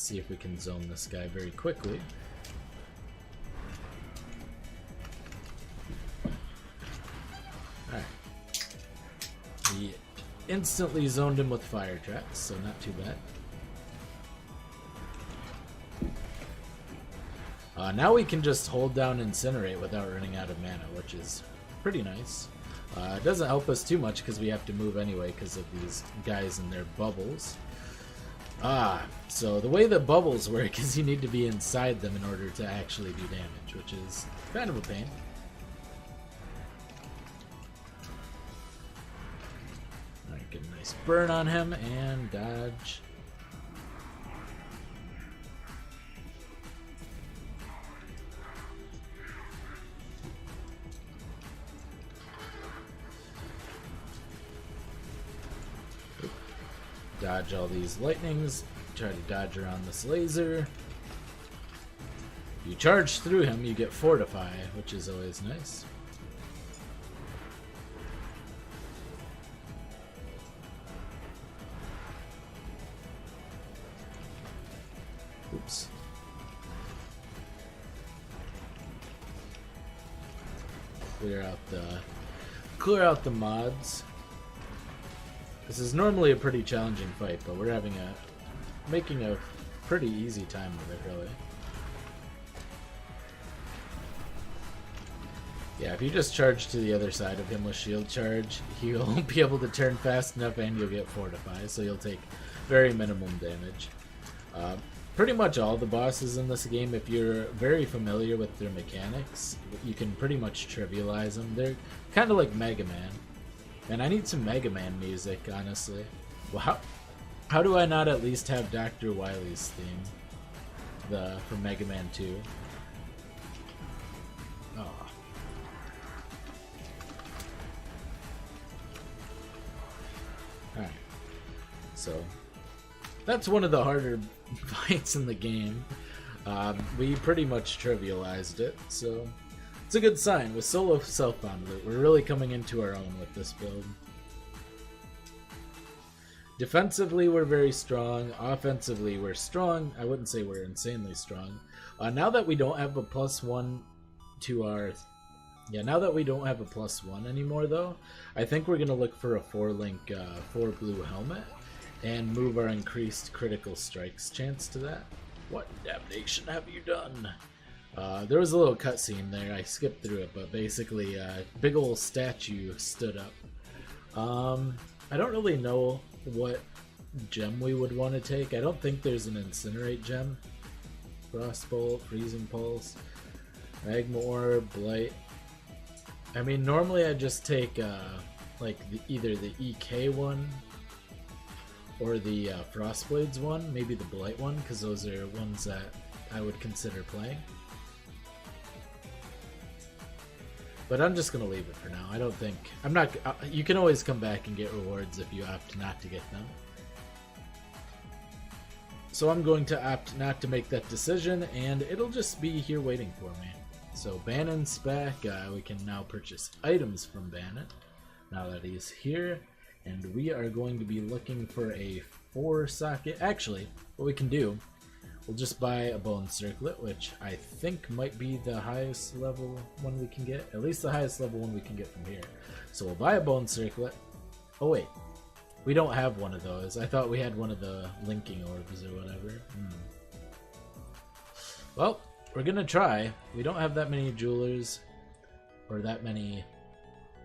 see if we can zone this guy very quickly. Alright. We instantly zoned him with fire traps, so not too bad. Now we can just hold down Incinerate without running out of mana, which is pretty nice. It doesn't help us too much because we have to move anyway because of these guys and their bubbles. So the way that bubbles work is you need to be inside them in order to actually do damage, which is kind of a pain. Alright, get a nice burn on him and dodge. Dodge all these lightnings, try to dodge around this laser. If you charge through him, you get Fortify, which is always nice. Oops. Clear out the mods. This is normally a pretty challenging fight, but we're making a pretty easy time with it, really. Yeah, if you just charge to the other side of him with shield charge, he won't be able to turn fast enough and you'll get Fortify, so you'll take very minimum damage. Pretty much all the bosses in this game, if you're very familiar with their mechanics, you can pretty much trivialize them. They're kind of like Mega Man. And I need some Mega Man music, honestly. Well, how do I not at least have Dr. Wily's theme? From Mega Man 2. Oh. Alright. So, that's one of the harder fights in the game. We pretty much trivialized it, so it's a good sign. With solo self-bound loot, we're really coming into our own with this build. Defensively, we're very strong. Offensively, we're strong. I wouldn't say we're insanely strong. Now that we don't have a +1 to our... Yeah, now that we don't have a +1 anymore, though, I think we're going to look for a 4-link 4-blue helmet and move our increased critical strikes chance to that. What damnation have you done? There was a little cutscene there. I skipped through it, but basically a big old statue stood up. I don't really know what gem we would want to take. I don't think there's an Incinerate gem. Frostbolt, Freezing Pulse, Magma Orb, Blight. I mean, normally I just take like either the EK one or the Frostblades one, maybe the Blight one, because those are ones that I would consider playing. But I'm just gonna leave it for now. I don't think you can always come back and get rewards if you opt not to get them. So I'm going to opt not to make that decision, and it'll just be here waiting for me. So Bannon's back. We can now purchase items from Bannon now that he's here, and we are going to be looking for a 4-socket. Actually, what we can do, we'll just buy a Bone Circlet, which I think might be the highest level one we can get. At least the highest level one we can get from here. So we'll buy a Bone Circlet. Oh wait, we don't have one of those. I thought we had one of the linking orbs or whatever. Well, we're gonna try. We don't have that many jewelers, or that many...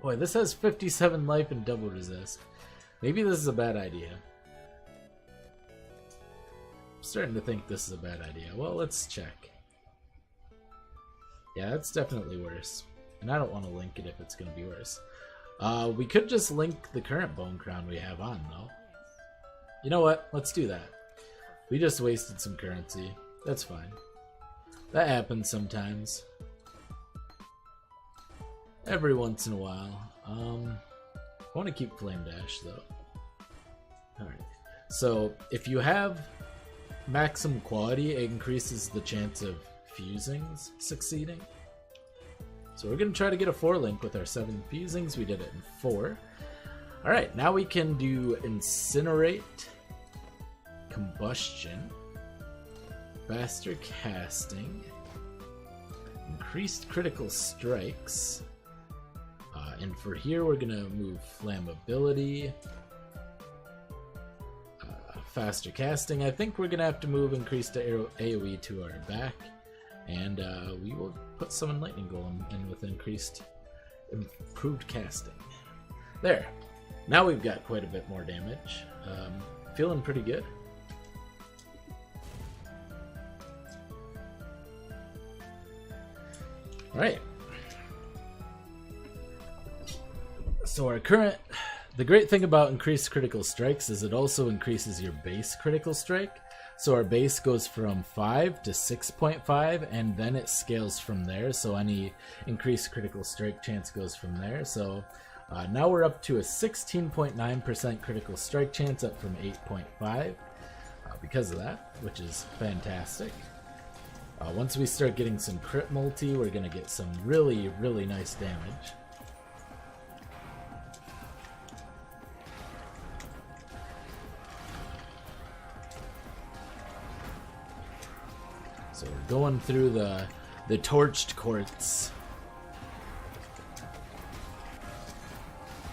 Boy, this has 57 life and double resist. Maybe this is a bad idea. I'm starting to think this is a bad idea. Well, let's check. Yeah, it's definitely worse. And I don't want to link it if it's going to be worse. We could just link the current Bone Crown we have on, though. You know what? Let's do that. We just wasted some currency. That's fine. That happens sometimes. Every once in a while. I want to keep Flame Dash, though. Alright. So, if you have maximum quality, it increases the chance of fusings succeeding. So we're going to try to get a 4-link with our 7 fusings. We did it in 4. Alright, now we can do Incinerate, Combustion, faster casting, increased critical strikes, and for here we're gonna move flammability, faster casting. I think we're gonna have to move increased AoE to our back, and we will put Summon Lightning Golem in with improved casting. There. Now we've got quite a bit more damage. Feeling pretty good. Alright. So the great thing about increased critical strikes is it also increases your base critical strike. So our base goes from 5 to 6.5, and then it scales from there. So any increased critical strike chance goes from there. So now we're up to a 16.9% critical strike chance, up from 8.5 because of that, which is fantastic. Once we start getting some crit multi, we're going to get some really, really nice damage. So we're going through the torched courts.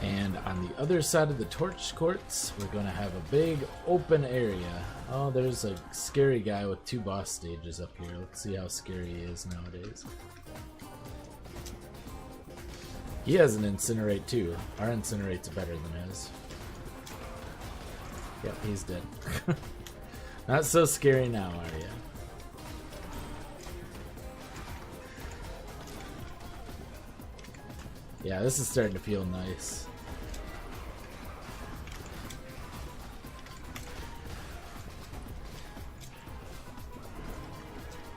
And on the other side of the torched courts, we're going to have a big open area. Oh, there's a scary guy with 2 boss stages up here. Let's see how scary he is nowadays. He has an Incinerate too. Our Incinerate's better than his. Yep, he's dead. Not so scary now, are you? Yeah, this is starting to feel nice.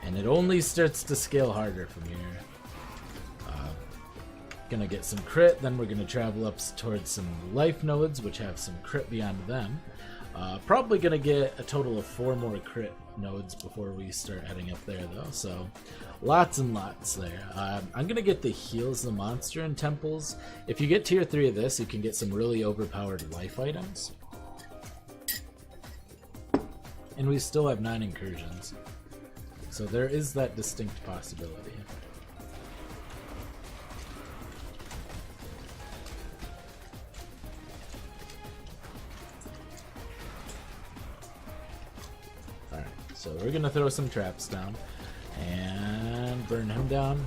And it only starts to scale harder from here. Gonna get some crit, then we're gonna travel up towards some life nodes, which have some crit beyond them. Probably gonna get a total of 4 more crit nodes before we start heading up there, though. So lots and lots there. I'm gonna get the Heals the Monster and Temples. If you get tier 3 of this, you can get some really overpowered life items. And we still have 9 incursions. So there is that distinct possibility. Alright, so we're gonna throw some traps down and burn him down.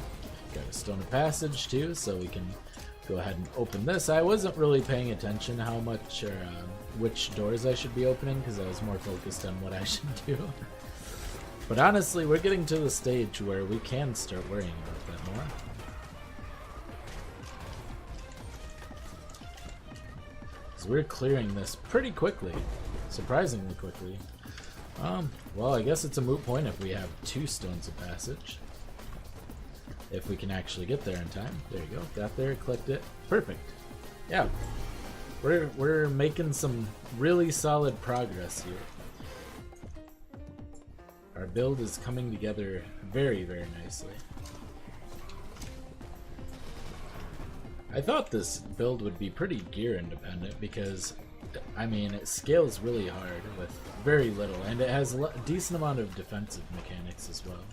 Got a Stone of Passage too, so we can go ahead and open this. I wasn't really paying attention how much or which doors I should be opening because I was more focused on what I should do. But honestly, we're getting to the stage where we can start worrying about that more. So we're clearing this pretty quickly, surprisingly quickly. Well, I guess it's a moot point if we have 2 Stones of Passage. If we can actually get there in time. There you go. Got there, clicked it. Perfect. Yeah. We're making some really solid progress here. Our build is coming together very, very nicely. I thought this build would be pretty gear independent because, I mean, it scales really hard with very little, and it has a decent amount of defensive mechanics as well.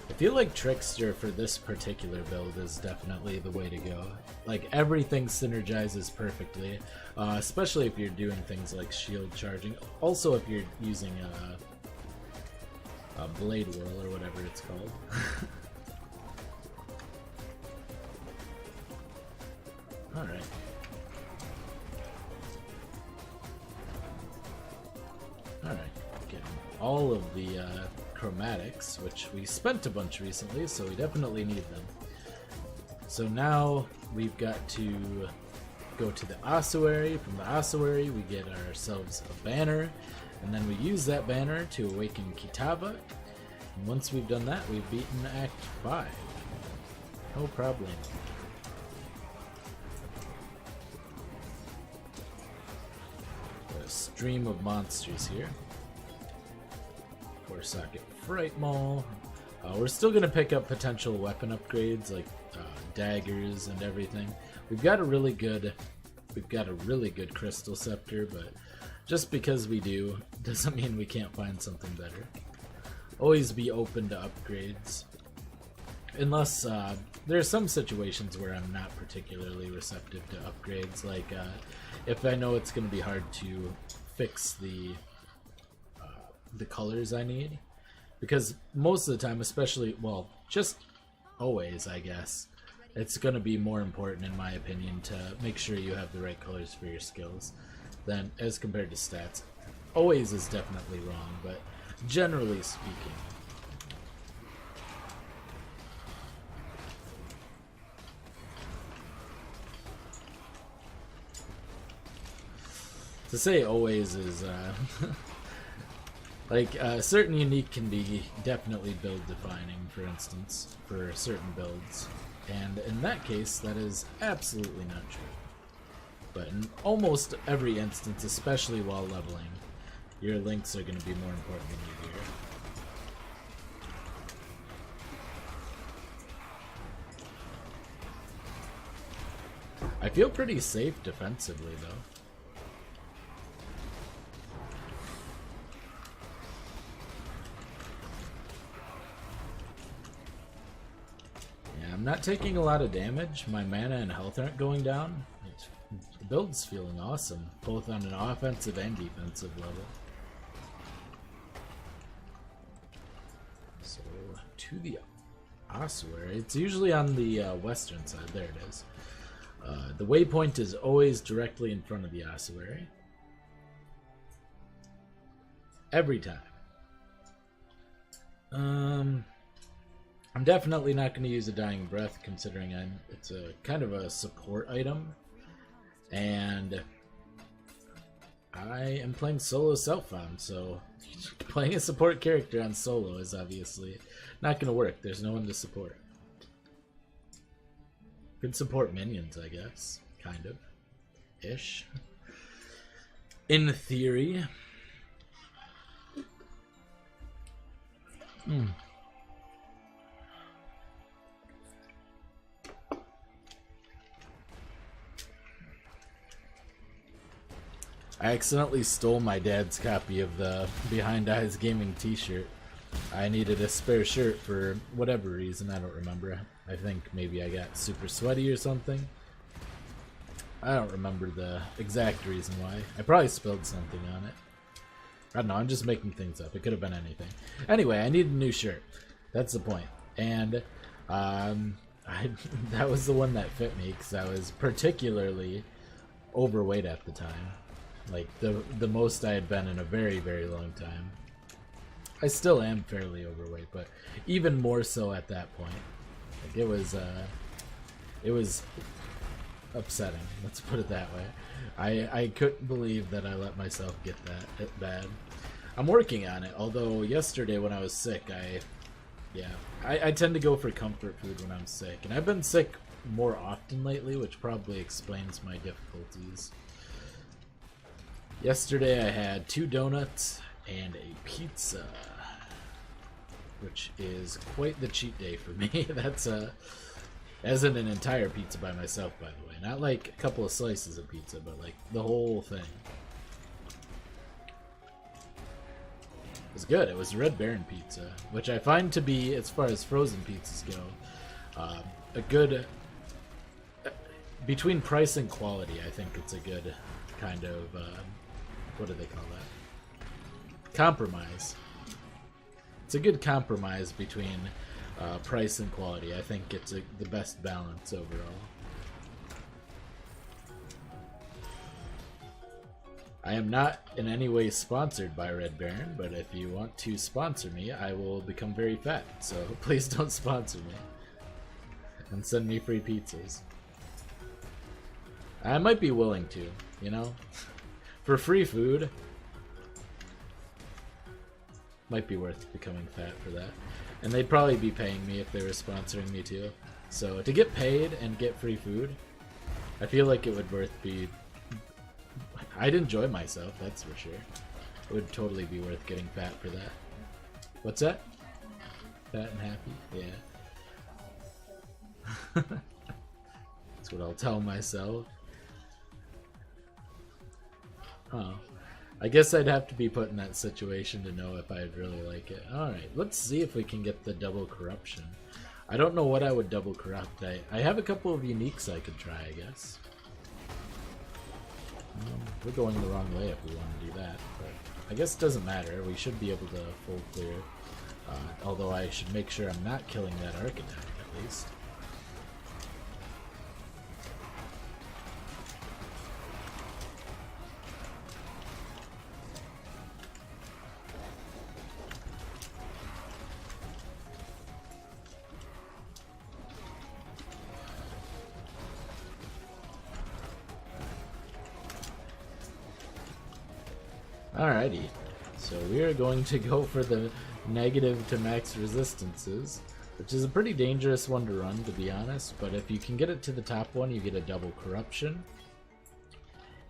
I feel like Trickster for this particular build is definitely the way to go. Like, everything synergizes perfectly, especially if you're doing things like shield charging. Also, if you're using a blade whirl or whatever it's called. Alright. Alright, getting all of the chromatics, which we spent a bunch recently, so we definitely need them. So now we've got to go to the ossuary. From the ossuary we get ourselves a banner, and then we use that banner to awaken Kitava. And once we've done that, we've beaten Act 5. No problem. A stream of monsters here. 4-socket Fright Maul. We're still going to pick up potential weapon upgrades like daggers and everything. We've got a really good Crystal Scepter, but Just because we do doesn't mean we can't find something better. Always be open to upgrades. Unless there are some situations where I'm not particularly receptive to upgrades, like if I know it's going to be hard to fix the colors I need. Because most of the time, especially, well, just always, I guess, it's going to be more important, in my opinion, to make sure you have the right colors for your skills than as compared to stats. Always is definitely wrong, but generally speaking. To say always is, like, certain unique can be definitely build defining, for instance, for certain builds. And in that case, that is absolutely not true. But in almost every instance, especially while leveling, your links are going to be more important than your gear. I feel pretty safe defensively, though. I'm not taking a lot of damage. My mana and health aren't going down. The build's feeling awesome, both on an offensive and defensive level. So, to the ossuary. It's usually on the western side. There it is. The waypoint is always directly in front of the ossuary. Every time. I'm definitely not going to use a Dying Breath, considering it's a kind of a support item, and I am playing solo self-found, so playing a support character on solo is obviously not going to work. There's no one to support. Could support minions, I guess, kind of, ish. In theory. I accidentally stole my dad's copy of the Behind Eyes Gaming t-shirt. I needed a spare shirt for whatever reason, I don't remember. I think maybe I got super sweaty or something. I don't remember the exact reason why. I probably spilled something on it. I don't know, I'm just making things up. It could have been anything. Anyway, I need a new shirt. That's the point. And that was the one that fit me because I was particularly overweight at the time. Like, the most I had been in a very, very long time. I still am fairly overweight, but even more so at that point. Like, it was upsetting, let's put it that way. I couldn't believe that I let myself get that bad. I'm working on it, although yesterday when I was sick, I tend to go for comfort food when I'm sick. And I've been sick more often lately, which probably explains my difficulties. Yesterday I had 2 donuts and a pizza, which is quite the cheat day for me. That's as in an entire pizza by myself, by the way. Not like a couple of slices of pizza, but like the whole thing. It was good. It was Red Baron pizza, which I find to be, as far as frozen pizzas go, a good, between price and quality, I think it's a good kind of, what do they call that? Compromise. It's a good compromise between price and quality. I think it's the best balance overall. I am not in any way sponsored by Red Baron, but if you want to sponsor me, I will become very fat. So please don't sponsor me. And send me free pizzas. I might be willing to, you know? For free food. Might be worth becoming fat for that. And they'd probably be paying me if they were sponsoring me too. So to get paid and get free food, I feel like it would be... I'd enjoy myself, that's for sure. It would totally be worth getting fat for that. What's that? Fat and happy? Yeah. That's what I'll tell myself. Oh. I guess I'd have to be put in that situation to know if I'd really like it. Alright, let's see if we can get the double corruption. I don't know what I would double corrupt. I have a couple of uniques I could try, I guess. We're going the wrong way if we want to do that, but I guess it doesn't matter. We should be able to full clear. Although I should make sure I'm not killing that architect at least. Alrighty, so we are going to go for the negative to max resistances, which is a pretty dangerous one to run, to be honest, but if you can get it to the top one, you get a double corruption.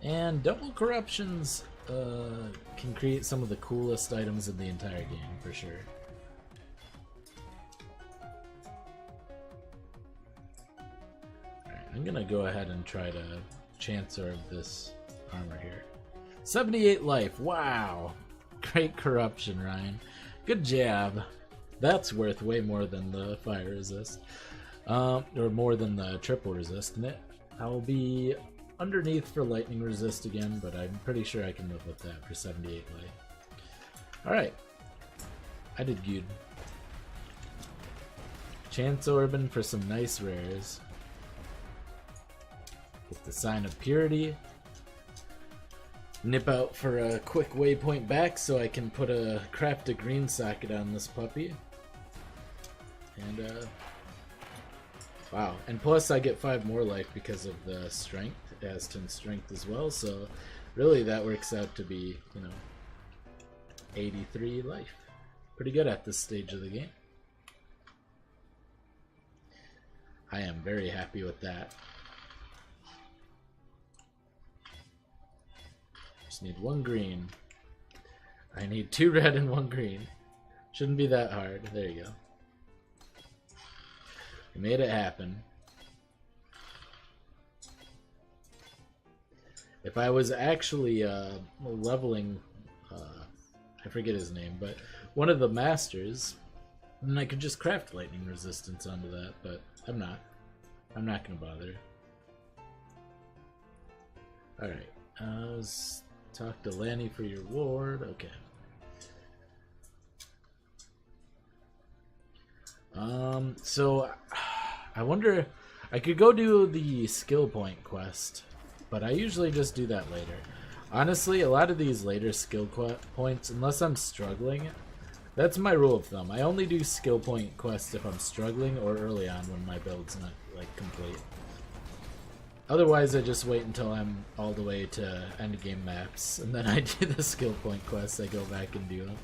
And double corruptions can create some of the coolest items in the entire game, for sure. Alright, I'm gonna go ahead and try to chance orb this armor here. 78 life, wow! Great corruption, Ryan. Good job. That's worth way more than the fire resist. Or more than the triple resist, and I'll be underneath for lightning resist again, but I'm pretty sure I can live with that for 78 life. Alright. I did good. Chance Orbin for some nice rares. Get the Sign of Purity. Nip out for a quick waypoint back so I can craft a green socket on this puppy. And wow, and plus I get 5 more life because of the strength. It has 10 strength as well, so really that works out to be, 83 life. Pretty good at this stage of the game. I am very happy with that. Just need 1 green. I need 2 red and 1 green. Shouldn't be that hard. There you go. We made it happen. If I was actually leveling, I forget his name, but one of the masters, then I could just craft lightning resistance onto that, but I'm not. I'm not going to bother. Alright. Talk to Lanny for your ward. Okay. So I wonder, I could go do the skill point quest, but I usually just do that later. Honestly, a lot of these later skill points, unless I'm struggling, that's my rule of thumb. I only do skill point quests if I'm struggling or early on when my build's not like complete. Otherwise, I just wait until I'm all the way to endgame maps, and then I do the skill point quests. I go back and do them,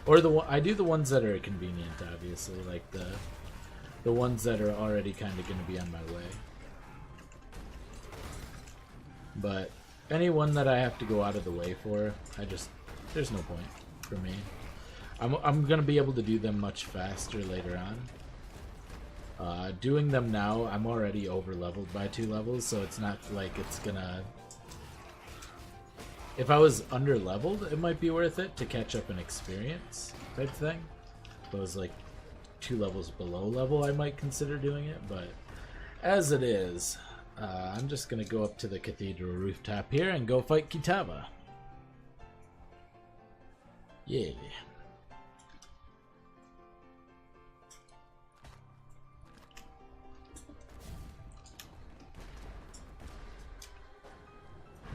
or I do the ones that are convenient, obviously, like the ones that are already kind of going to be on my way. But anyone that I have to go out of the way for, there's no point for me. I'm going to be able to do them much faster later on. Doing them now, I'm already over leveled by 2 levels, so it's not like it's gonna... If I was under leveled, it might be worth it to catch up in experience type thing. If I was like 2 levels below level, I might consider doing it, but as it is, I'm just gonna go up to the cathedral rooftop here and go fight Kitava. Yeah.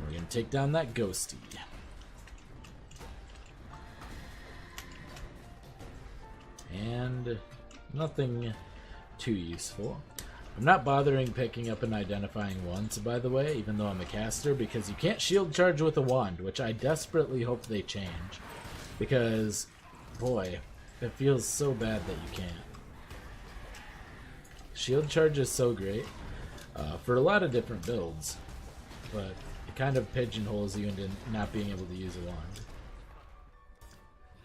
We're gonna take down that ghosty. And nothing too useful. I'm not bothering picking up and identifying wands, by the way, even though I'm a caster, because you can't shield charge with a wand, which I desperately hope they change. Because, boy, it feels so bad that you can't. Shield charge is so great for a lot of different builds, but it kind of pigeonholes you into not being able to use a wand.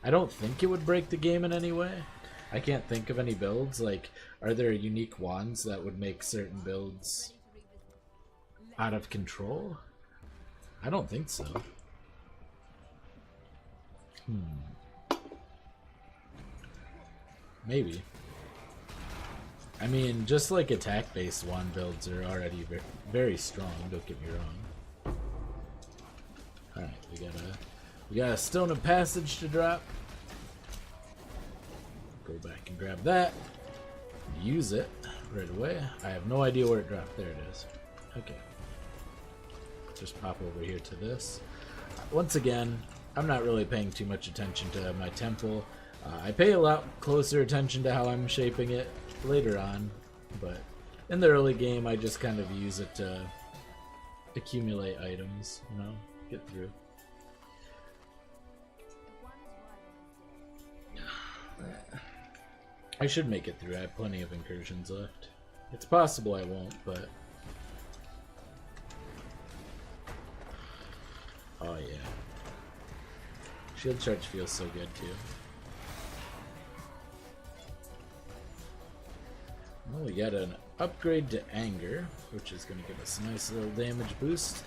I don't think it would break the game in any way. I can't think of any builds. Like, are there unique wands that would make certain builds out of control? I don't think so. Maybe. I mean, just like attack-based wand builds are already very strong, don't get me wrong. Alright, we got a Stone of Passage to drop. Go back and grab that. Use it right away. I have no idea where it dropped. There it is. Okay. Just pop over here to this. Once again, I'm not really paying too much attention to my temple. I pay a lot closer attention to how I'm shaping it later on, but in the early game I just kind of use it to accumulate items, you know, get through. I should make it through. I have plenty of incursions left. It's possible I won't, but oh yeah. Shield charge feels so good too. Well, we got an upgrade to Anger, which is going to give us a nice little damage boost.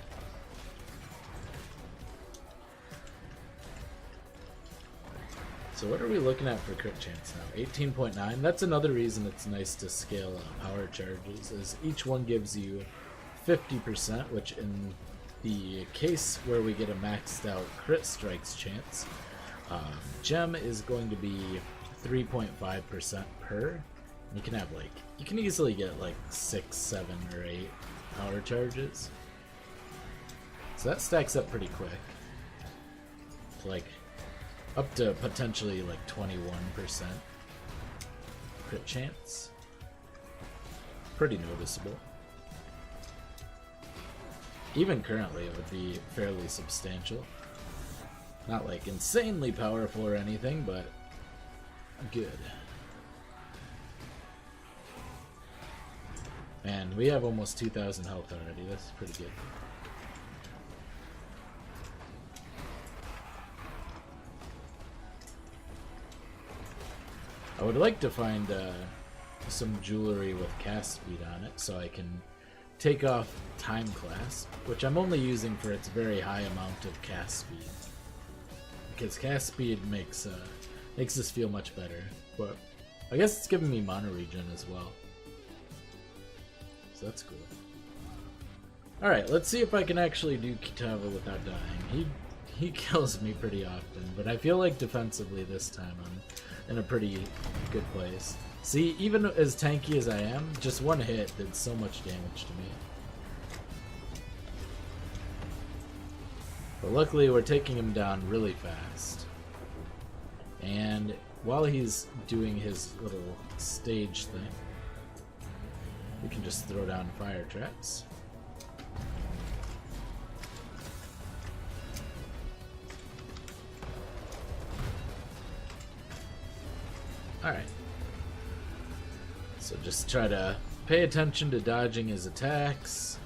So what are we looking at for crit chance now? 18.9. That's another reason it's nice to scale power charges, is each one gives you 50%, which in the case where we get a maxed out crit strikes chance, gem is going to be 3.5% per. You can have you can easily get like 6, 7, or 8 power charges. So that stacks up pretty quick. Like up to potentially like 21% crit chance. Pretty noticeable. Even currently it would be fairly substantial. Not like insanely powerful or anything, but good. Man, we have almost 2,000 health already. That's pretty good. I would like to find some jewelry with cast speed on it so I can take off time class, which I'm only using for its very high amount of cast speed. Because cast speed makes this feel much better. But I guess it's giving me mana regen as well. So that's cool. Alright, let's see if I can actually do Kitava without dying. He kills me pretty often, but I feel like defensively this time I'm in a pretty good place. See, even as tanky as I am, just one hit did so much damage to me. But luckily we're taking him down really fast. And while he's doing his little stage thing, we can just throw down fire traps. Alright. So just try to pay attention to dodging his attacks.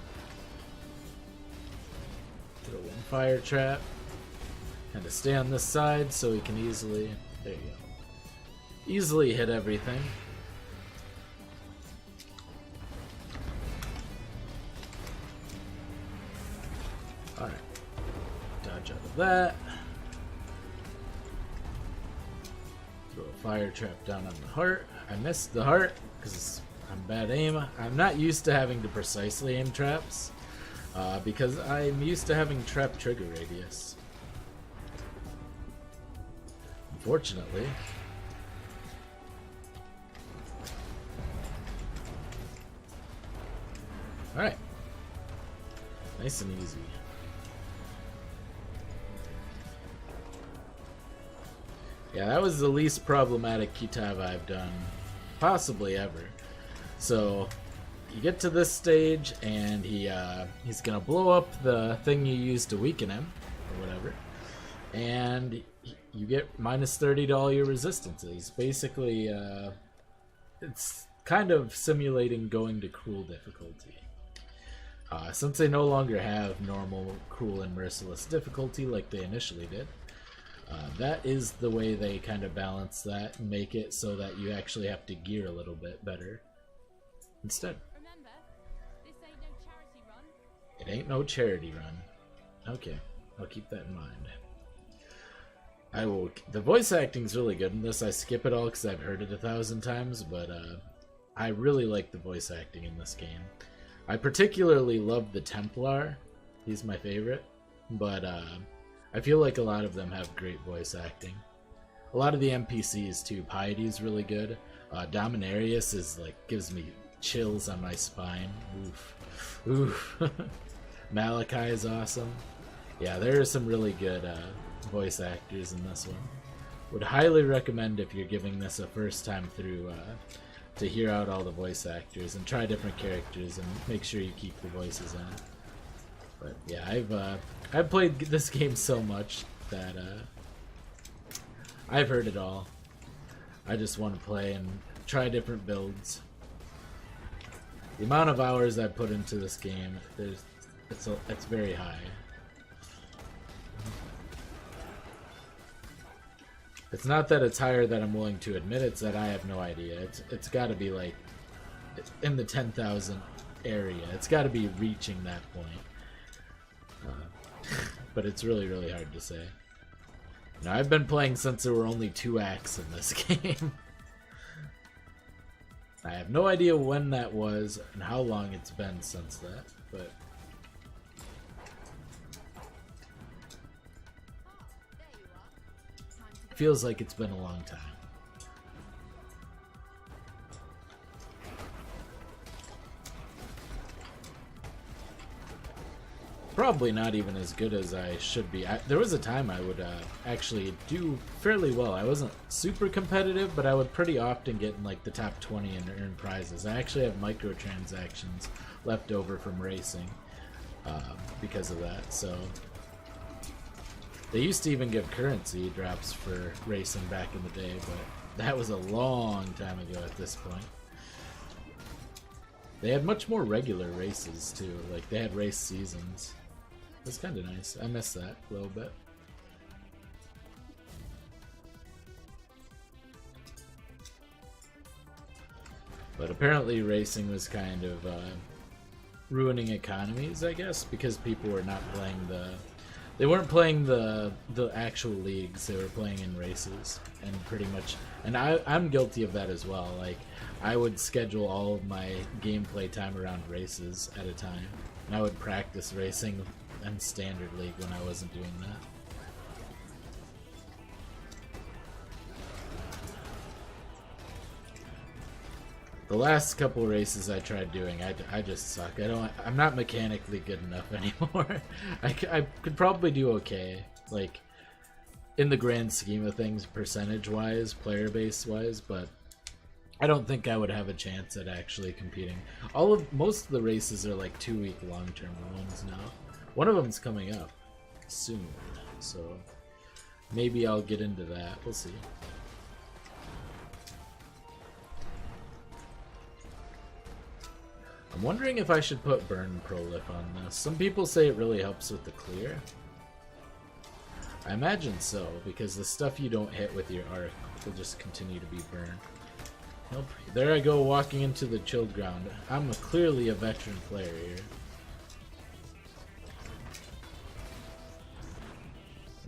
Throw one fire trap. Kind of stay on this side so he can easily, there you go, easily hit everything. Alright. Dodge out of that. Throw a fire trap down on the heart. I missed the heart because I'm bad aim. I'm not used to having to precisely aim traps because I'm used to having trap trigger radius. Unfortunately. Alright. Nice and easy. Yeah, that was the least problematic Kitava I've done, possibly ever. So, you get to this stage, and he's gonna blow up the thing you used to weaken him, or whatever, and you get minus 30 to all your resistances. Basically, it's kind of simulating going to cruel difficulty. Since they no longer have normal, cruel, and merciless difficulty like they initially did, that is the way they kind of balance that and make it so that you actually have to gear a little bit better instead. Remember, this ain't no charity run. It ain't no charity run. Okay, I'll keep that in mind. I will. The voice acting's really good in this. I skip it all because I've heard it 1,000 times, but I really like the voice acting in this game. I particularly love the Templar. He's my favorite, but I feel like a lot of them have great voice acting. A lot of the NPCs too. Piety's really good. Dominarius is like gives me chills on my spine. Oof, oof. Malachi is awesome. Yeah, there are some really good voice actors in this one. Would highly recommend if you're giving this a first time through to hear out all the voice actors and try different characters and make sure you keep the voices on. But yeah, I've played this game so much that I've heard it all. I just want to play and try different builds. The amount of hours I put into this game, it's very high. It's not that it's higher that I'm willing to admit, it's that I have no idea. It's got to be like in the 10,000 area. It's got to be reaching that point. But it's really, really hard to say. Now, I've been playing since there were only 2 acts in this game. I have no idea when that was and how long it's been since that, but it feels like it's been a long time. Probably not even as good as I should be. There was a time I would actually do fairly well. I wasn't super competitive, but I would pretty often get in like the top 20 and earn prizes. I actually have microtransactions left over from racing because of that. So they used to even give currency drops for racing back in the day, but that was a long time ago at this point. They had much more regular races too. Like they had race seasons. It's kind of nice. I miss that a little bit. But apparently racing was kind of ruining economies, I guess, because people were not playing they weren't playing the actual leagues. They were playing in races, and pretty much, and I'm guilty of that as well. Like I would schedule all of my gameplay time around races at a time, and I would practice racing and standard league when I wasn't doing that. The last couple races I tried doing, I just suck. I'm not mechanically good enough anymore. I could probably do okay, like in the grand scheme of things, percentage-wise, player base-wise, but I don't think I would have a chance at actually competing. Most of the races are like 2-week long-term ones now. One of them's coming up soon, so maybe I'll get into that. We'll see. I'm wondering if I should put Burn Prolif on this. Some people say it really helps with the clear. I imagine so, because the stuff you don't hit with your arc will just continue to be burned. Nope. There I go, walking into the chilled ground. I'm clearly a veteran player here.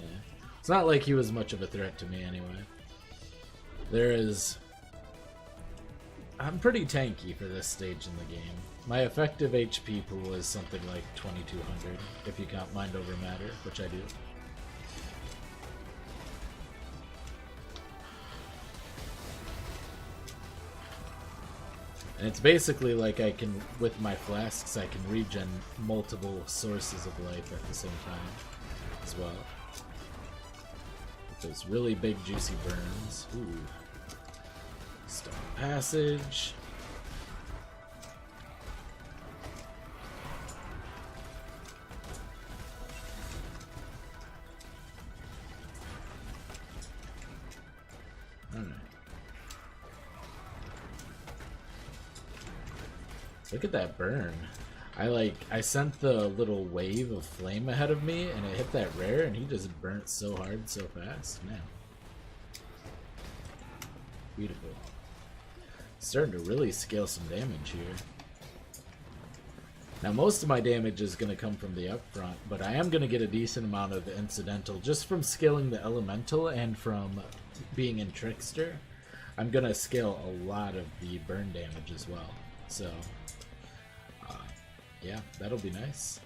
Yeah. It's not like he was much of a threat to me anyway. I'm pretty tanky for this stage in the game. My effective HP pool is something like 2200, if you count Mind Over Matter, which I do. And it's basically like I can, with my flasks, I can regen multiple sources of life at the same time as well. With those really big juicy burns. Ooh. Stone Passage. Alright. Look at that burn. I sent the little wave of flame ahead of me and it hit that rare and he just burnt so hard so fast. Man. Beautiful. Starting to really scale some damage here. Now most of my damage is going to come from the upfront, but I am going to get a decent amount of incidental just from scaling the elemental and from being in Trickster. I'm going to scale a lot of the burn damage as well. So, yeah, that'll be nice.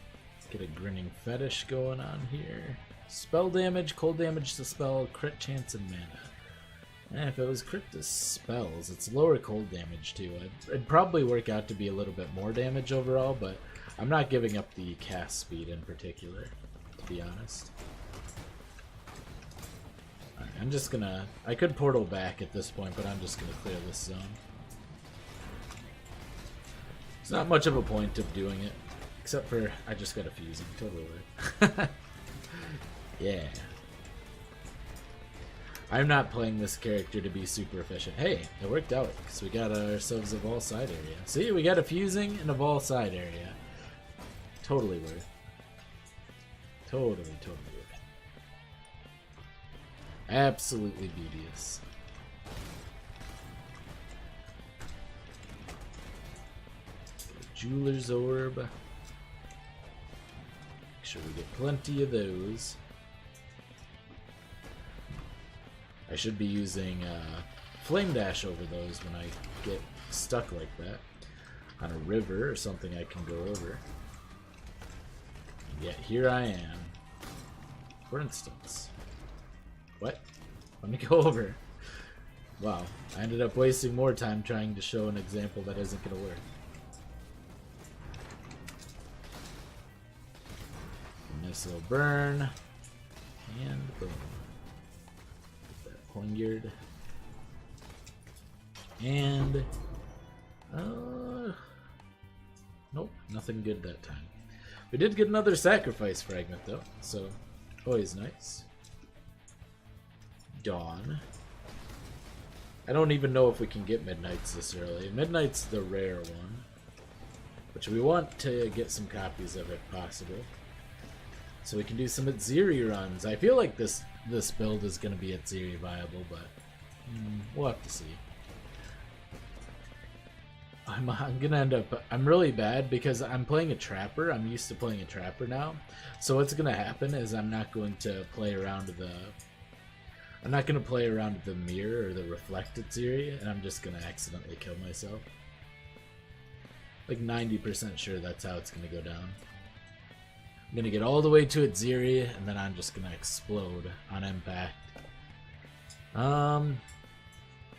Get a Grinning Fetish going on here. Spell damage, cold damage to spell, crit chance, and mana. If it was crit to spells, it's lower cold damage too. It'd probably work out to be a little bit more damage overall, but I'm not giving up the cast speed in particular, to be honest. Alright, I'm just gonna... I could portal back at this point, but I'm just gonna clear this zone. It's not much of a point of doing it, except for I just got a fusing. Totally worth. Yeah. I'm not playing this character to be super efficient. Hey, it worked out because we got ourselves a Vol side area. See, we got a fusing and a Vol side area. Totally worth. Totally worth. Absolutely beauteous. Jeweler's Orb. Make sure we get plenty of those. I should be using Flame Dash over those when I get stuck like that. On a river or something I can go over. And yet here I am. For instance. What? Let me go over. Wow, I ended up wasting more time trying to show an example that isn't going to work. Nice little burn. And boom. Poignard. And nope, nothing good that time. We did get another sacrifice fragment though, so always nice. Dawn. I don't even know if we can get Midnight's this early. Midnight's the rare one, which we want to get some copies of if possible, so we can do some Atziri runs. I feel like this build is going to be Atziri viable, but we'll have to see. I'm gonna end up... I'm really bad because I'm playing a Trapper. I'm used to playing a Trapper now. So what's gonna happen is I'm not going to play around the... I'm not gonna play around the mirror or the reflected Atziri, and I'm just gonna accidentally kill myself. Like 90% sure that's how it's gonna go down. I'm gonna get all the way to Atziri, and then I'm just gonna explode on impact.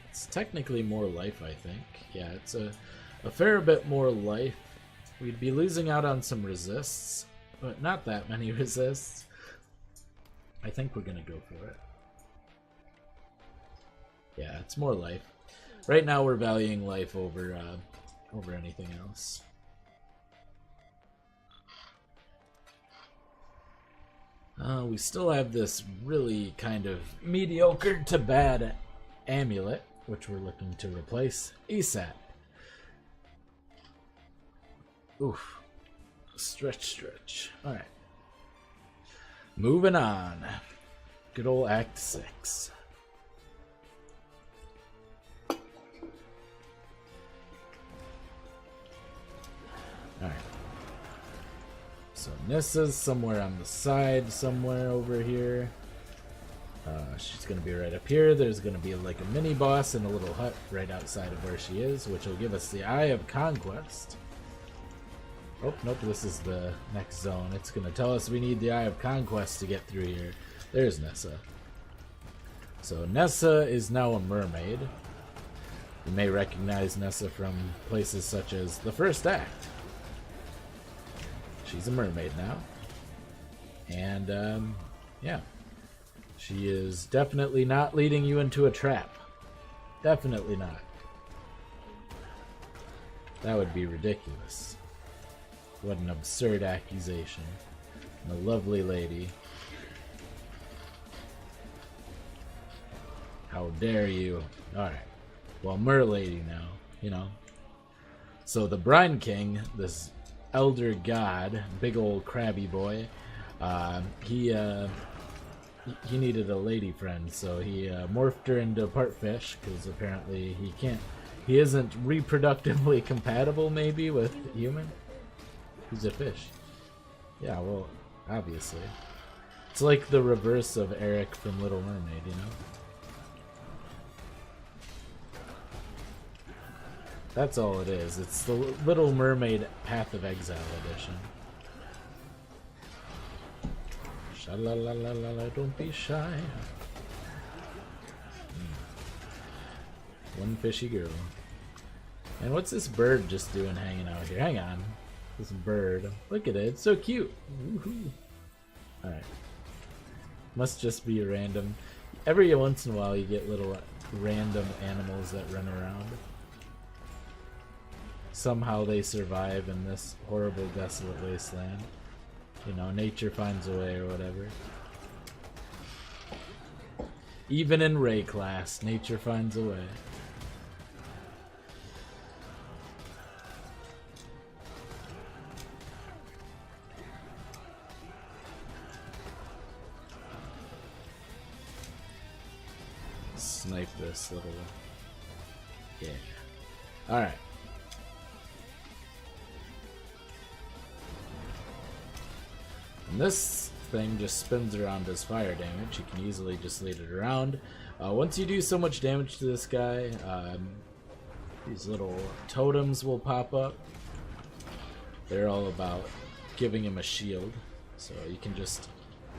It's technically more life, I think. Yeah, it's a fair bit more life. We'd be losing out on some resists, but not that many resists. I think we're gonna go for it. Yeah, it's more life. Right now we're valuing life over anything else. We still have this really kind of mediocre to bad amulet, which we're looking to replace. ESAT. Oof. Stretch. Alright. Moving on. Good old Act 6. Alright. So Nessa's somewhere on the side, somewhere over here. She's going to be right up here. There's going to be like a mini boss in a little hut right outside of where she is, which will give us the Eye of Conquest. Oh, nope, this is the next zone. It's going to tell us we need the Eye of Conquest to get through here. There's Nessa. So Nessa is now a mermaid. You may recognize Nessa from places such as the first act. She's a mermaid now. And, yeah. She is definitely not leading you into a trap. Definitely not. That would be ridiculous. What an absurd accusation. And a lovely lady. How dare you. Alright. Well, Merlady now, you know. So the Brine King, this elder god, big old crabby boy, he needed a lady friend, so he morphed her into part fish, because apparently he isn't reproductively compatible maybe with human. He's a fish. Yeah, well, obviously. It's like the reverse of Eric from Little Mermaid, you know? That's all it is. It's the Little Mermaid Path of Exile edition. Sha-la-la-la-la-la, don't be shy. One fishy girl. And what's this bird just doing hanging out here? Hang on. This bird. Look at it. It's so cute. Woohoo. Alright. Must just be a random. Every once in a while you get little random animals that run around. Somehow they survive in this horrible, desolate wasteland. You know, nature finds a way or whatever. Even in Ray class, nature finds a way. Snipe this little... Yeah. Alright. And this thing just spins around as fire damage. You can easily just lead it around. Once you do so much damage to this guy, these little totems will pop up. They're all about giving him a shield. So you can just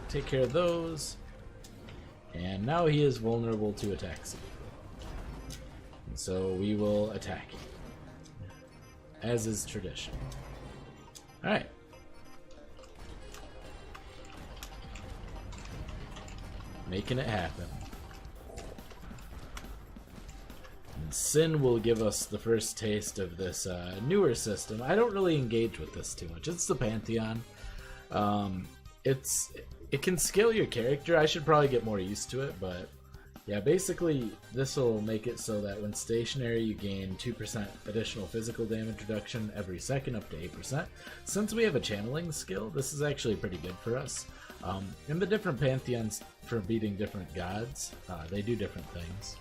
take care of those. And now he is vulnerable to attacks. And so we will attack him, as is tradition. Alright. Making it happen. And Sin will give us the first taste of this newer system. I don't really engage with this too much. It's the Pantheon. It can scale your character. I should probably get more used to it, but yeah, basically this will make it so that when stationary you gain 2% additional physical damage reduction every second up to 8%. Since we have a channeling skill, this is actually pretty good for us. And the different Pantheons for beating different gods, they do different things.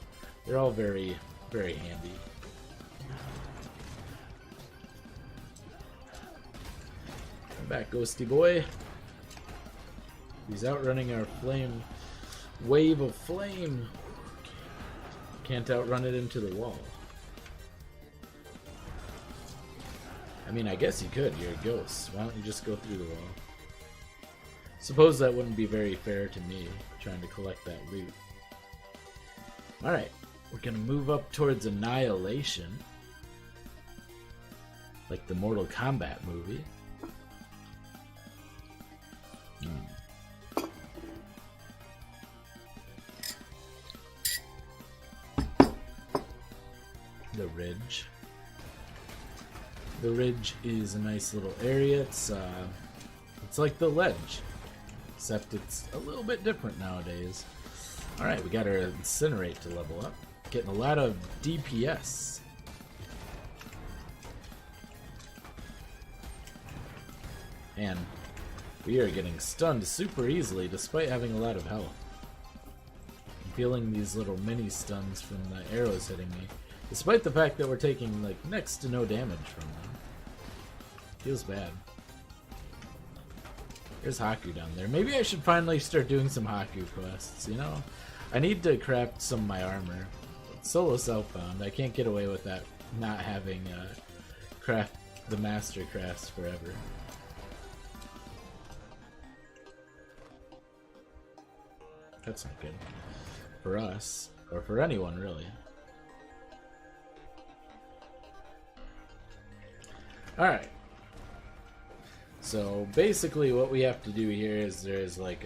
They're all very, very handy. Come back, Ghosty Boy. He's outrunning our flame wave of flame. Can't outrun it into the wall. I mean, I guess you could. You're a ghost. Why don't you just go through the wall? Suppose that wouldn't be very fair to me, trying to collect that loot. Alright, we're gonna move up towards Annihilation. Like the Mortal Kombat movie. The Ridge. The Ridge is a nice little area. It's like the Ledge, except it's a little bit different nowadays. Alright, we got our Incinerate to level up. Getting a lot of DPS. And we are getting stunned super easily despite having a lot of health. I'm feeling these little mini stuns from the arrows hitting me. Despite the fact that we're taking like next to no damage from them. Feels bad. There's Haku down there. Maybe I should finally start doing some Haku quests, you know? I need to craft some of my armor. It's solo self-bound. I can't get away with that not having craft the master crafts forever. That's not good. For us. Or for anyone, really. Alright. So basically what we have to do here is there's like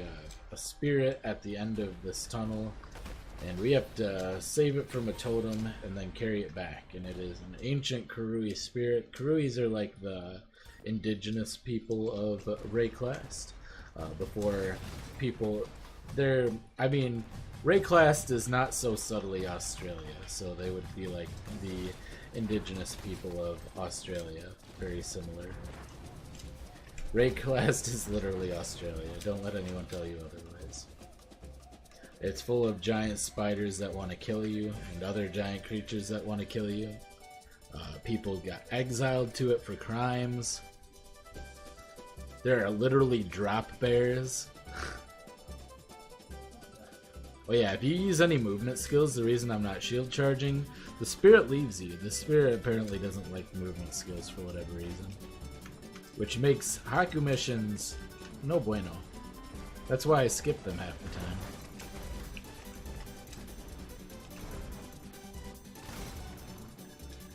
a spirit at the end of this tunnel, and we have to save it from a totem and then carry it back. And it is an ancient Karui spirit. Karuis are like the indigenous people of Rayclast. Before people, Rayclast is not so subtly Australia, so they would be like the indigenous people of Australia. Very similar. Rayclast is literally Australia. Don't let anyone tell you otherwise. It's full of giant spiders that want to kill you and other giant creatures that want to kill you. People got exiled to it for crimes. There are literally drop bears. Oh yeah, if you use any movement skills, the reason I'm not shield charging, the spirit leaves you. The spirit apparently doesn't like movement skills for whatever reason. Which makes Haku missions no bueno. That's why I skip them half the time.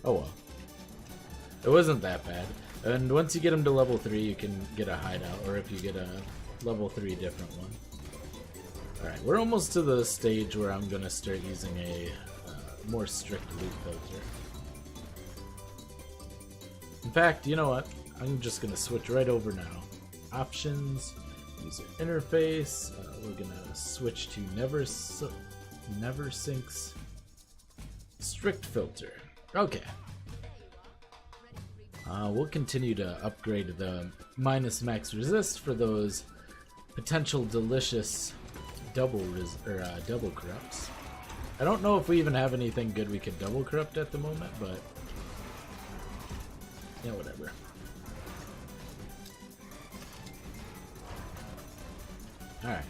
Oh well. It wasn't that bad. And once you get them to level 3, you can get a hideout, or if you get a level 3 different one. Alright, we're almost to the stage where I'm gonna start using a more strict loot filter. In fact, you know what? I'm just gonna switch right over now. Options, user interface. We're gonna switch to never syncs strict filter. Okay. We'll continue to upgrade the minus max resist for those potential delicious double corrupts. I don't know if we even have anything good we could double corrupt at the moment, but yeah, whatever. Alright.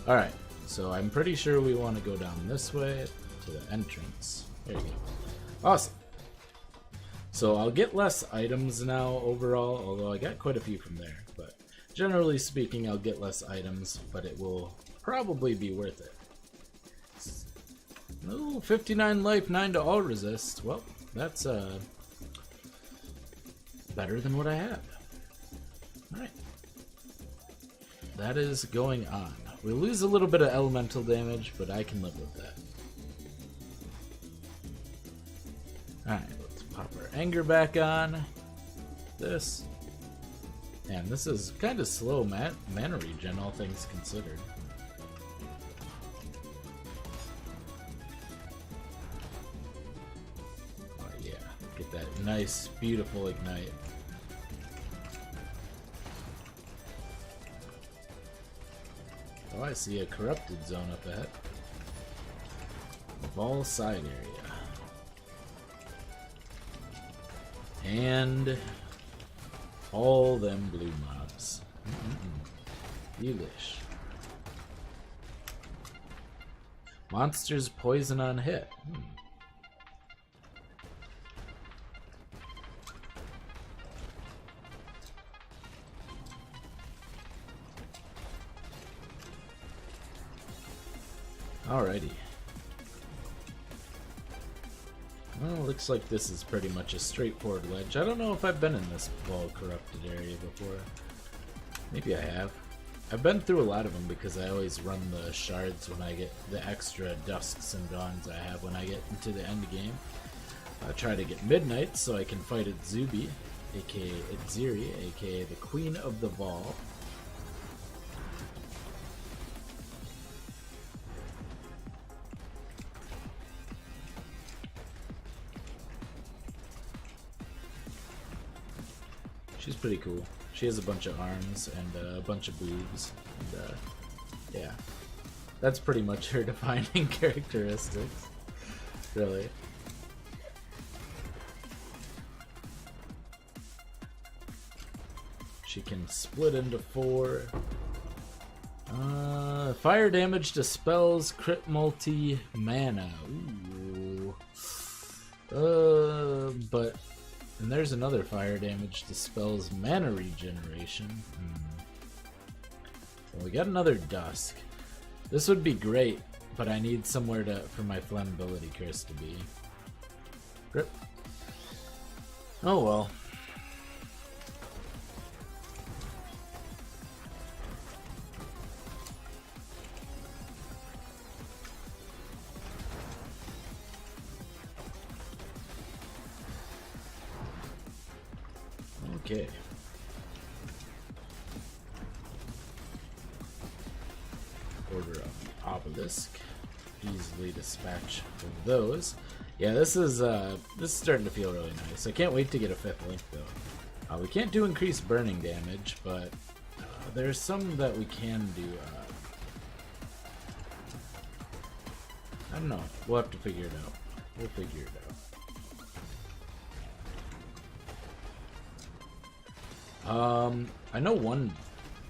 Alright, so I'm pretty sure we want to go down this way to the entrance. There you go. Awesome. So I'll get less items now overall, although I got quite a few from there. But generally speaking, I'll get less items, but it will probably be worth it. Oh, 59 life, 9 to all resist. Well, that's better than what I have. Alright. That is going on. We lose a little bit of elemental damage, but I can live with that. Alright, let's pop our anger back on. This. And this is kind of slow mana regen, all things considered. Oh yeah, get that nice, beautiful ignite. Oh, I see a corrupted zone up ahead. Ball side area. And all them blue mobs. Delish. Monsters poison on hit. Alrighty. Well, looks like this is pretty much a straightforward ledge. I don't know if I've been in this ball corrupted area before. Maybe I have. I've been through a lot of them because I always run the shards when I get the extra dusks and dawns I have when I get into the end game. I try to get midnight so I can fight at Zoobi, aka Itziri, aka the Queen of the Ball. She's pretty cool. She has a bunch of arms and a bunch of boobs. And, yeah. That's pretty much her defining characteristics. Really. She can split into 4. Fire damage dispels crit multi mana. Ooh. But... And there's another fire damage dispels mana regeneration. So we got another dusk. This would be great, but I need somewhere for my flammability curse to be. Rip. Oh well. Okay. Order of Obelisk. Easily dispatch of those. Yeah, this is starting to feel really nice. I can't wait to get a 5th link though. We can't do increased burning damage, but there's some that we can do. I don't know. We'll have to figure it out. We'll figure it out. I know one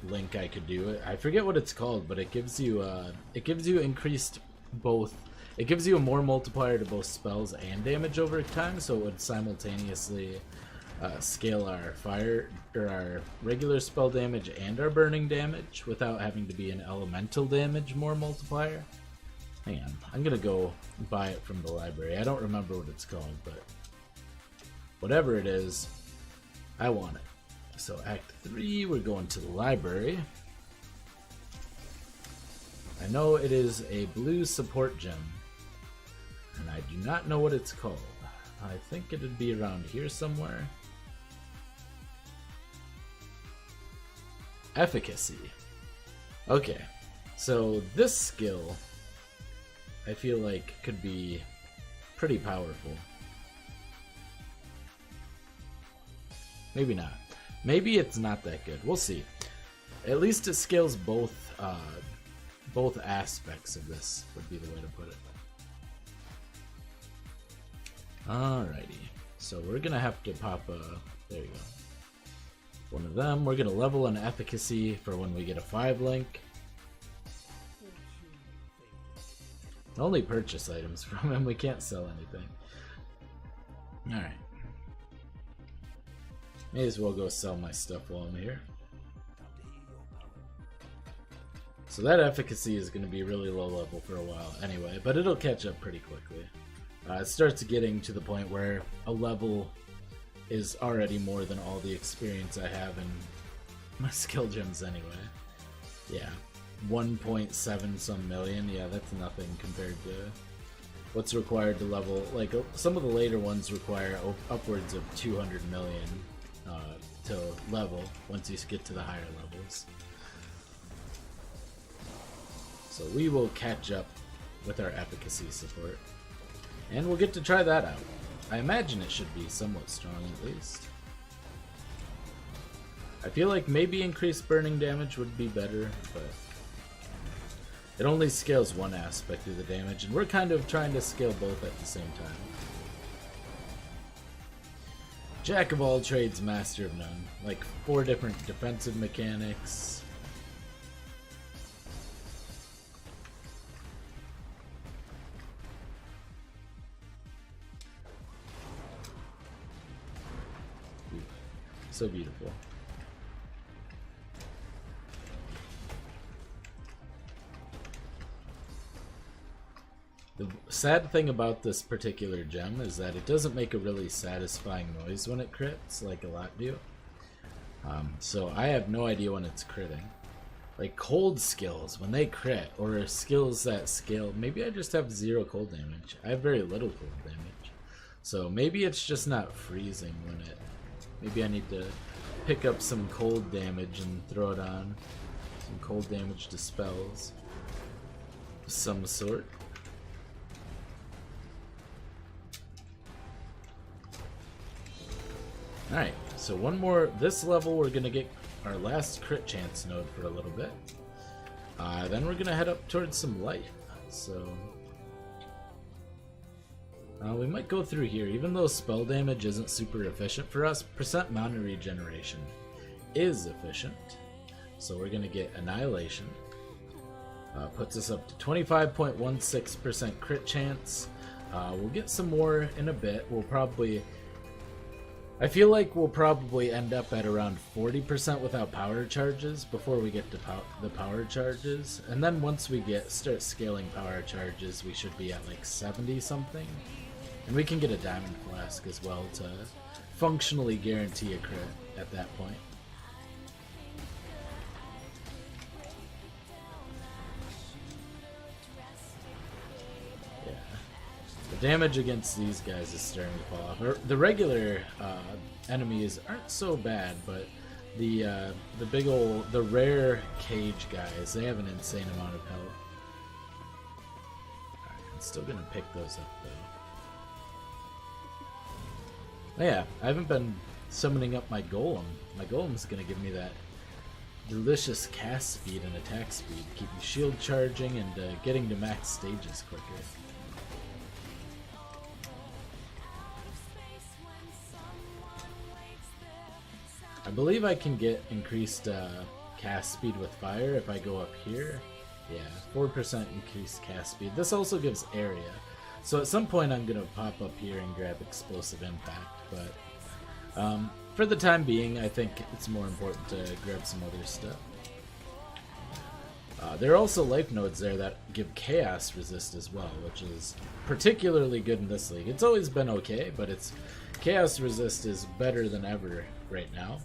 link I could do. I forget what it's called, but it gives you increased both. It gives you a more multiplier to both spells and damage over time, so it would simultaneously scale our fire or our regular spell damage and our burning damage without having to be an elemental damage more multiplier. Hang on, I'm gonna go buy it from the library. I don't remember what it's called, but whatever it is, I want it. So Act 3, we're going to the library. I know it is a blue support gem, and I do not know what it's called. I think it'd be around here somewhere. Efficacy. Okay, so this skill I feel like could be pretty powerful. Maybe not. Maybe it's not that good. We'll see. At least it scales both aspects of this, would be the way to put it. Alrighty. So we're gonna have to pop a... There you go. One of them. We're gonna level an efficacy for when we get a 5 link. Only purchase items from him. We can't sell anything. Alright. May as well go sell my stuff while I'm here. So that efficacy is going to be really low level for a while anyway, but it'll catch up pretty quickly. It starts getting to the point where a level is already more than all the experience I have in my skill gems anyway. Yeah, 1.7 some million, yeah, that's nothing compared to what's required to level. Like, some of the later ones require upwards of 200 million to level once you get to the higher levels. So we will catch up with our efficacy support, and we'll get to try that out. I imagine it should be somewhat strong at least. I feel like maybe increased burning damage would be better, but it only scales one aspect of the damage, and we're kind of trying to scale both at the same time. Jack of all trades, master of none. Like 4 different defensive mechanics. So beautiful. The sad thing about this particular gem is that it doesn't make a really satisfying noise when it crits, like a lot do. So I have no idea when it's critting. Like cold skills, when they crit, or skills that scale, maybe I just have 0 cold damage. I have very little cold damage. So maybe it's just not freezing when it... Maybe I need to pick up some cold damage and throw it on. Some cold damage dispels of some sort. Alright, so one more. This level we're going to get our last crit chance node for a little bit. Then we're going to head up towards some light. So we might go through here. Even though spell damage isn't super efficient for us, percent mana regeneration is efficient. So we're going to get Annihilation. Puts us up to 25.16% crit chance. We'll get some more in a bit. We'll probably... I feel like we'll probably end up at around 40% without power charges before we get to the power charges. And then once we start scaling power charges, we should be at like 70 something. And we can get a Diamond Flask as well to functionally guarantee a crit at that point. The damage against these guys is starting to fall off. The regular enemies aren't so bad, but the rare cage guys, they have an insane amount of health. Alright, I'm still gonna pick those up though. Oh, yeah, I haven't been summoning up my golem. My golem's gonna give me that delicious cast speed and attack speed, keep me shield charging and getting to max stages quicker. I believe I can get increased cast speed with fire if I go up here. Yeah, 4% increased cast speed. This also gives area. So at some point I'm going to pop up here and grab explosive impact. But for the time being, I think it's more important to grab some other stuff. There are also life nodes there that give chaos resist as well, which is particularly good in this league. It's always been okay, but it's chaos resist is better than ever right now.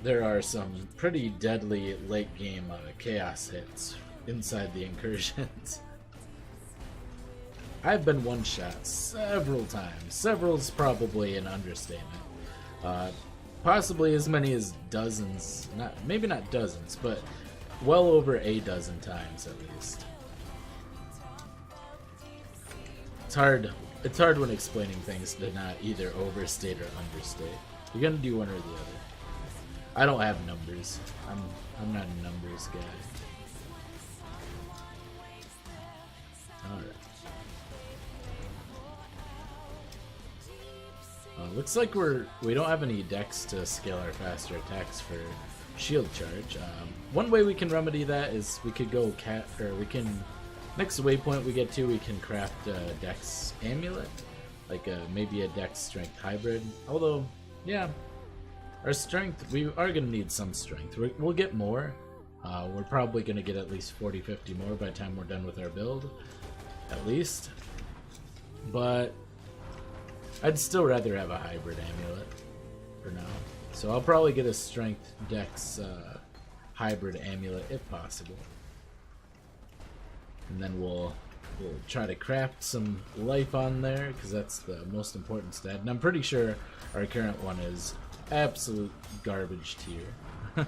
There are some pretty deadly late game chaos hits inside the incursions. I've been one shot several times. Several's probably an understatement. Possibly as many as dozens, maybe not dozens, but well over a dozen times at least. It's hard when explaining things to not either overstate or understate. You're gonna do one or the other. I don't have numbers. I'm not a numbers guy. Alright. Looks like we don't have any decks to scale our faster attacks for shield charge. One way we can remedy that is we could go next waypoint we get to, we can craft a dex amulet, like maybe a dex strength hybrid. Although, yeah, our strength, we are going to need some strength. We'll get more. We're probably going to get at least 40-50 more by the time we're done with our build, at least. But I'd still rather have a hybrid amulet for now. So I'll probably get a strength dex hybrid amulet if possible. And then we'll try to craft some life on there, because that's the most important stat. And I'm pretty sure our current one is absolute garbage tier.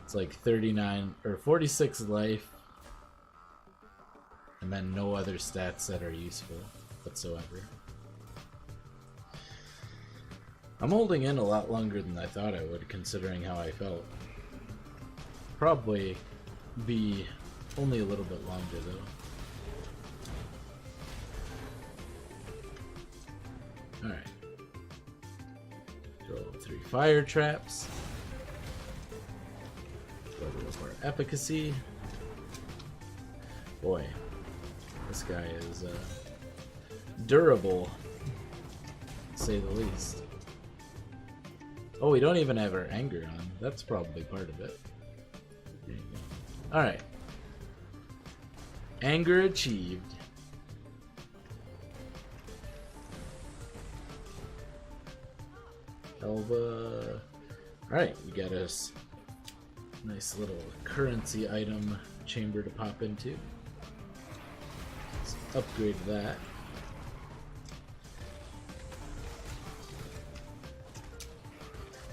It's like 39 or 46 life, and then no other stats that are useful whatsoever. I'm holding in a lot longer than I thought I would, considering how I felt. Probably be only a little bit longer though. Alright. Throw 3 fire traps. Level up our efficacy. Boy, this guy is durable, to say the least. Oh, we don't even have our anger on. That's probably part of it. Alright. Anger achieved. Elva. Alright, we got us nice little currency item chamber to pop into. Let's upgrade that.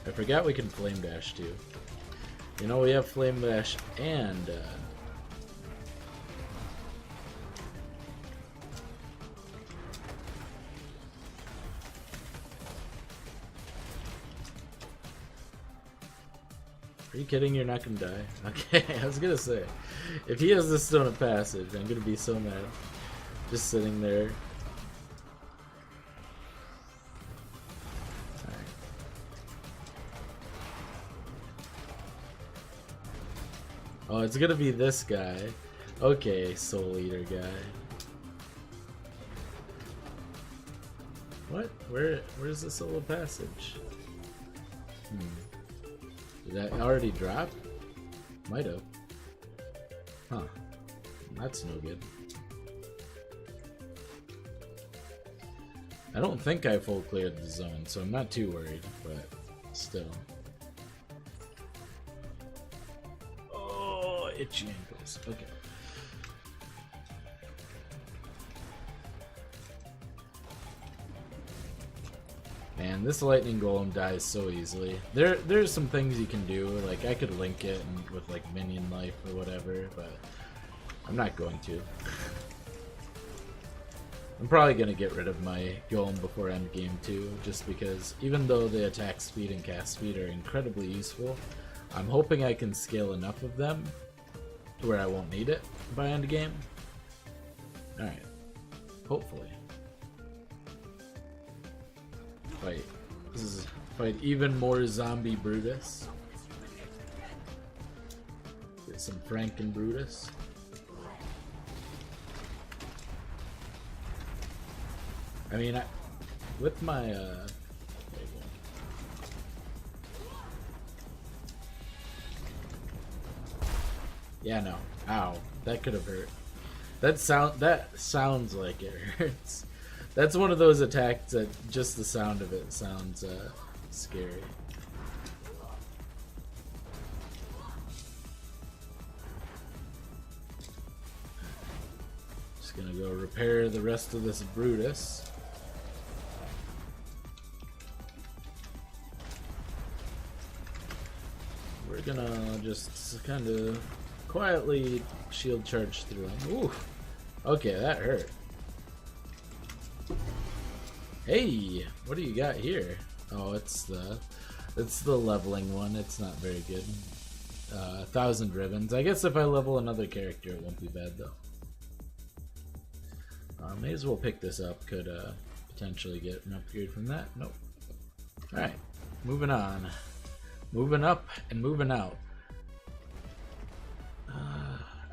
I forgot we can flame dash too. You know, we have flame dash and are you kidding? You're not gonna die? Okay, I was gonna say, if he has the Stone of Passage, I'm gonna be so mad. Just sitting there. Oh, it's gonna be this guy. Okay, Soul Eater guy. What? Where's the Soul of Passage? Did that already drop? Might have. Huh. That's no good. I don't think I full cleared the zone, so I'm not too worried, but still. Oh, itchy ankles. Okay. Man, this lightning golem dies so easily. There's some things you can do, like I could link it with like minion life or whatever, but I'm not going to. I'm probably gonna get rid of my golem before endgame too, just because even though the attack speed and cast speed are incredibly useful, I'm hoping I can scale enough of them to where I won't need it by endgame. Alright. Hopefully. Fight even more zombie Brutus. Get some Franken Brutus. I mean, with my yeah, no. Ow, that could have hurt. That sounds like it hurts. That's one of those attacks that just the sound of it sounds scary. Just gonna go repair the rest of this Brutus. We're gonna just kind of quietly shield charge through him. Ooh, okay, that hurt. Hey, what do you got here? Oh, it's the leveling one. It's not very good. 1,000 ribbons. I guess if I level another character, it won't be bad though. May as well pick this up. Could potentially get an upgrade from that. Nope. All right, moving on. Moving up and moving out.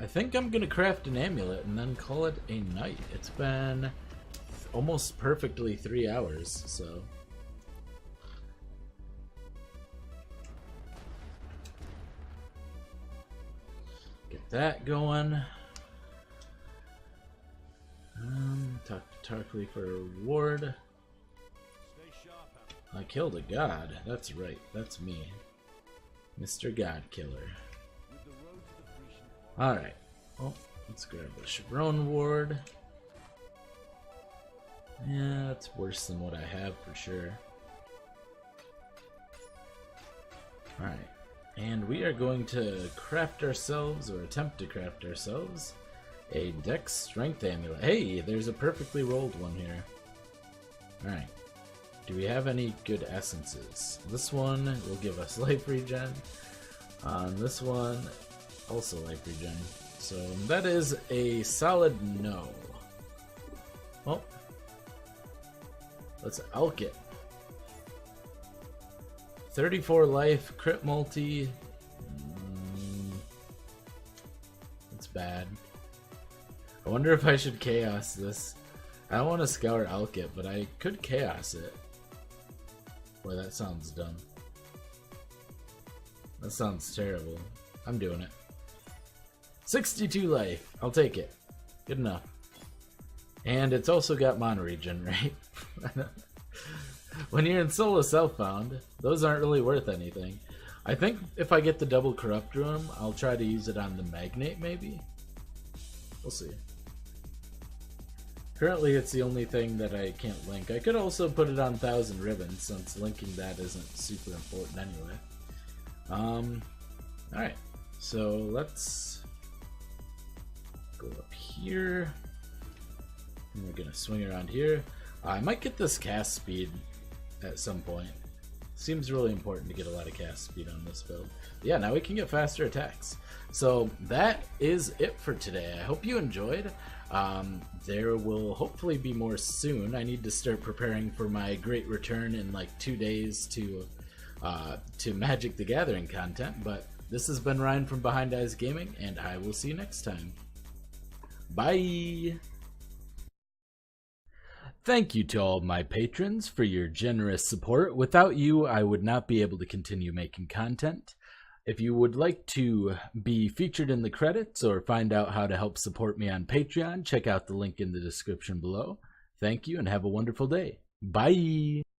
I think I'm gonna craft an amulet and then call it a night. It's been almost perfectly 3 hours, so get that going. Talk to Tarkley for a reward. I killed a god. That's right. That's me, Mr. God Killer. All right. Well, let's grab the Chevron ward. Yeah, it's worse than what I have for sure. Alright, and we are going to craft ourselves, or attempt to craft ourselves, a Dex Strength Amulet. Hey, there's a perfectly rolled one here. Alright, do we have any good essences? This one will give us life regen. This one, also life regen. So that is a solid no. Well, let's elk it. 34 life, crit multi. It's bad. I wonder if I should chaos this. I don't want to scour elk it, but I could chaos it. Boy, that sounds dumb. That sounds terrible. I'm doing it. 62 life. I'll take it. Good enough. And it's also got mono regen, right? When you're in solo self-found, those aren't really worth anything. I think if I get the double corrupt room, I'll try to use it on the magnate, maybe? We'll see. Currently, it's the only thing that I can't link. I could also put it on 1,000 ribbons, since linking that isn't super important anyway. Alright, so let's go up here. And we're gonna swing around here. I might get this cast speed at some point. Seems really important to get a lot of cast speed on this build. Yeah, now we can get faster attacks. So that is it for today. I hope you enjoyed. There will hopefully be more soon. I need to start preparing for my great return in like 2 days to Magic the Gathering content. But this has been Ryan from Behind Eyes Gaming, and I will see you next time. Bye! Thank you to all my patrons for your generous support. Without you, I would not be able to continue making content. If you would like to be featured in the credits or find out how to help support me on Patreon, check out the link in the description below. Thank you and have a wonderful day. Bye!